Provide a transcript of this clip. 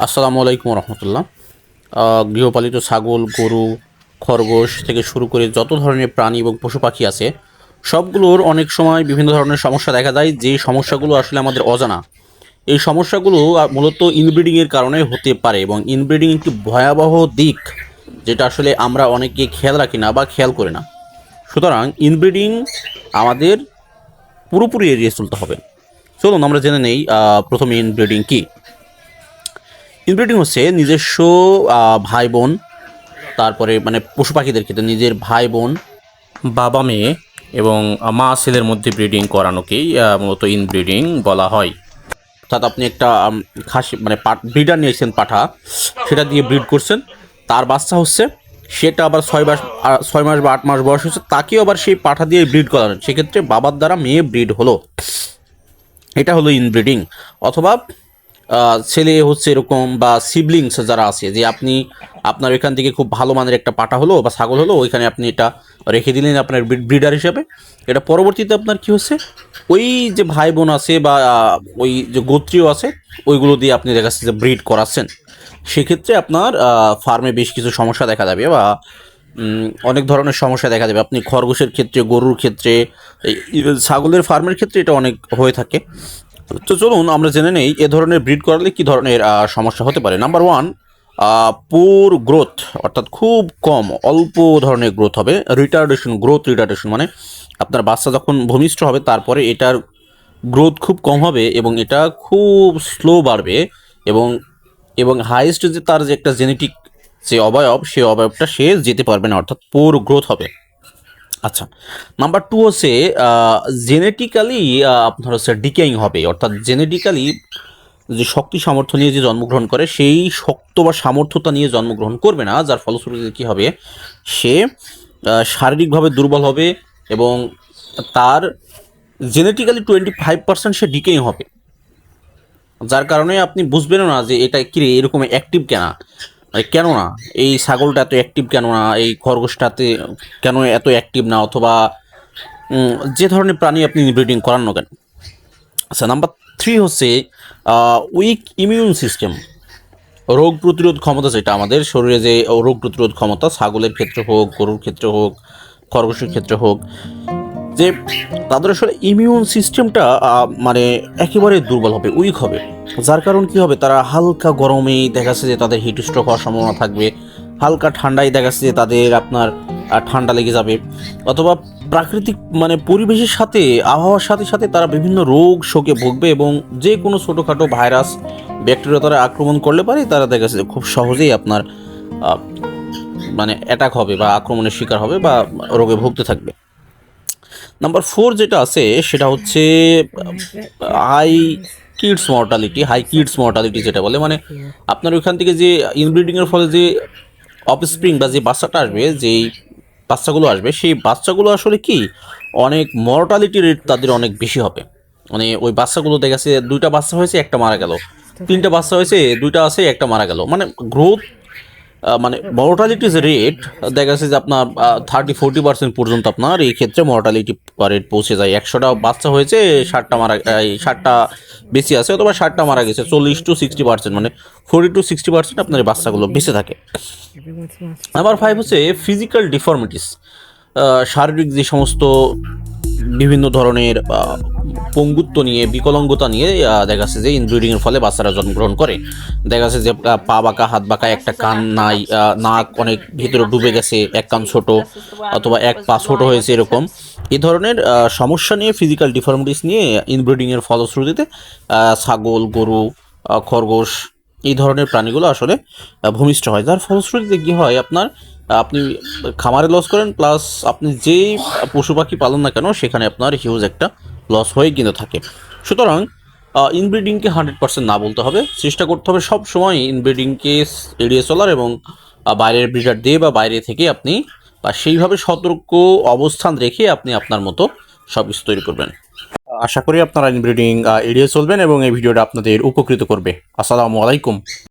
আসসালামু আলাইকুম রহমতুল্লাহ। গৃহপালিত ছাগল, গরু, খরগোশ থেকে শুরু করে যত ধরনের প্রাণী এবং পশু পাখি আছে, সবগুলোর অনেক সময় বিভিন্ন ধরনের সমস্যা দেখা যায়, যে সমস্যাগুলো আসলে আমাদের অজানা। এই সমস্যাগুলো মূলত ইনব্রিডিংয়ের কারণে হতে পারে, এবং ইনব্রিডিং একটি ভয়াবহ দিক, যেটা আসলে আমরা অনেকে খেয়াল রাখি না বা খেয়াল করি না। সুতরাং ইনব্রিডিং আমাদের পুরোপুরি এড়িয়ে চলতে হবে। চলুন আমরা জেনে নেই প্রথমে ইনব্রিডিং কী। ইনব্রিডিং হচ্ছে নিজস্ব ভাই বোন, তারপরে মানে পশু পাখিদের ক্ষেত্রে নিজের ভাই বোন, বাবা মেয়ে এবং মা ছেলের মধ্যে ব্রিডিং করানোকেই মূলত ইনব্রিডিং বলা হয়। অর্থাৎ আপনি একটা খাসি মানে ব্রিডার নিয়েছেন পাঠা, সেটা দিয়ে ব্রিড করছেন, তার বাচ্চা হচ্ছে, সেটা আবার 6 মাস বা 8 মাস বয়স হচ্ছে, তাকেও আবার সেই পাঠা দিয়ে ব্রিড করালেন, সেক্ষেত্রে বাবার দ্বারা মেয়ে ব্রিড হলো, এটা হলো ইনব্রিডিং। অথবা ছেলে হচ্ছে এরকম, বা সিবলিংস যারা আছে, যে আপনি আপনার এখান থেকে খুব ভালো মানের একটা পাঠা হলো বা ছাগল হলো, ওইখানে আপনি এটা রেখে দিলেন আপনার ব্রিডার হিসাবে। এটা পরবর্তীতে আপনার কি হচ্ছে, ওই যে ভাই বোন আছে বা ওই যে গোত্রীয় আছে, ওইগুলো দিয়ে আপনি দেখা যাচ্ছে যে ব্রিড করাচ্ছেন। সেক্ষেত্রে আপনার ফার্মে বেশ কিছু সমস্যা দেখা যাবে, বা অনেক ধরনের সমস্যা দেখা যাবে। আপনি খরগোশের ক্ষেত্রে, গরুর ক্ষেত্রে, ছাগলের ফার্মের ক্ষেত্রে এটা অনেক হয়ে থাকে। তো চলুন আমরা জেনে নেই এ ধরনের ব্রিড করালে কী ধরনের সমস্যা হতে পারে। নাম্বার ওয়ান, পুর গ্রোথ, অর্থাৎ খুব কম অল্প ধরনের গ্রোথ হবে। গ্রোথ রিটার্ডেশন মানে আপনার বাচ্চা যখন ভূমিষ্ঠ হবে, তারপরে এটার গ্রোথ খুব কম হবে এবং এটা খুব স্লো বাড়বে, এবং এবং হাইয়েস্ট যে তার যে একটা জেনেটিক যে অবয়ব, সেই অবয়বটা সে যেতে পারবে না, অর্থাৎ পুর গ্রোথ হবে। আচ্ছা, নাম্বার টু হচ্ছে জেনেটিক্যালি আপনার হচ্ছে ডিকেইং হবে, অর্থাৎ জেনেটিক্যালি যে শক্তি সামর্থ্য নিয়ে যে জন্মগ্রহণ করে, সেই শক্ত বা সামর্থ্যতা নিয়ে জন্মগ্রহণ করবে না, যার ফলশ্রুতিতে কী হবে, সে শারীরিকভাবে দুর্বল হবে, এবং তার জেনেটিক্যালি 25% সে ডিকেইং হবে, যার কারণে আপনি বুঝবেনও না যে এটা কি রে, এরকম অ্যাক্টিভ কেনা, মানে কেন না এই ছাগলটা এত অ্যাক্টিভ, কেন না এই খরগোশটাতে কেন এত অ্যাক্টিভ না, অথবা যে ধরনের প্রাণী আপনি ব্রিডিং করান না কেন। আচ্ছা, নাম্বার থ্রি হচ্ছে উইক ইমিউন সিস্টেম, রোগ প্রতিরোধ ক্ষমতা, যেটা আমাদের শরীরে যে রোগ প্রতিরোধ ক্ষমতা, ছাগলের ক্ষেত্রে হোক, গরুর ক্ষেত্রে হোক, খরগোশের ক্ষেত্রে হোক, যে তাদের আসলে ইমিউন সিস্টেমটা মানে একেবারে দুর্বল হবে, উইক হবে, যার কারণ কি হবে, তারা হালকা গরমেই দেখা যাচ্ছে যে তাদের হিট স্ট্রোক হওয়ার সম্ভাবনা থাকবে, হালকা ঠান্ডায় দেখা যাচ্ছে যে তাদের আপনার ঠান্ডা লেগে যাবে, অথবা প্রাকৃতিক মানে পরিবেশের সাথে, আবহাওয়ার সাথে সাথে তারা বিভিন্ন রোগ শোকে ভুগবে, এবং যে কোনো ছোটোখাটো ভাইরাস, ব্যাকটেরিয়া তারা আক্রমণ করলে পারে, তারা দেখা যাচ্ছে খুব সহজেই আপনার মানে অ্যাটাক হবে বা আক্রমণের শিকার হবে বা রোগে ভুগতে থাকবে। নাম্বার ফোর যেটা আছে, সেটা হচ্ছে হাই কিডস মর্টালিটি যেটা বলে, মানে আপনার ওইখান থেকে যে ইনব্রিডিংয়ের ফলে যে অফস্প্রিং বা যে বাচ্চাটা আসবে, যেই বাচ্চাগুলো আসবে, সেই বাচ্চাগুলো আসলে কি অনেক মর্টালিটি রেট তাদের অনেক বেশি হবে। মানে ওই বাচ্চাগুলো দেখা যাচ্ছে 2টা বাচ্চা হয়েছে, একটা মারা গেল, 3টা বাচ্চা হয়েছে, 2টা আছে, একটা মারা গেল, মানে গ্রোথ মানে মর্টালিটি রেট দেখা যাচ্ছে যে আপনার 30-40% পর্যন্ত আপনার এই ক্ষেত্রে মর্টালিটি রেট পৌঁছে যায়। 100টা বাচ্চা হয়েছে, 60টা বেশি আছে, অথবা 60টা মারা গেছে, 40-60%, মানে 40-60% আপনার এই বাচ্চাগুলো বেঁচে থাকে। নাম্বার ফাইভ হচ্ছে ফিজিক্যাল ডিফর্মিটিস, শারীরিক যে সমস্ত বিভিন্ন ধরনের পঙ্গুত্ব নিয়ে, বিকলাঙ্গতা নিয়ে দেখা যাচ্ছে যে ইনব্রিডিংয়ের ফলে বাচ্চারা জন্মগ্রহণ করে। দেখা যাচ্ছে যে পা বাঁকা, হাত বাঁকা, একটা কান নাই, নাক অনেক ভিতরে ডুবে গেছে, এক কান ছোট, অথবা এক পা ছোট হয়েছে, এরকম এই ধরনের সমস্যা নিয়ে, ফিজিক্যাল ডিফর্মিটিস নিয়ে ইনব্রিডিংয়ের ফলশ্রুতিতে ছাগল, গরু, খরগোশ এই ধরনের প্রাণীগুলো আসলে ভূমিষ্ঠ হয়, যার ফলশ্রুতিতে কী হয়, আপনি খামারে লস করেন, প্লাস আপনি যেই পশু পাখি পালন না কেন, সেখানে আপনার হিউজ একটা লস হয়ে কিন্তু থাকে। সুতরাং ইনব্রিডিংকে 100% না বলতে হবে, চেষ্টা করতে হবে সব সময় ইনব্রিডিংকে এড়িয়ে চলার, এবং বাইরের ব্রিডার দিয়ে বা বাইরে থেকে আপনি বা সেইভাবে সতর্ক অবস্থান রেখে আপনি আপনার মতো সব কিছু তৈরি করবেন। আশা করি আপনারা ইনব্রিডিং এড়িয়ে চলবেন, এবং এই ভিডিওটা আপনাদের উপকৃত করবে। আসসালামু আলাইকুম।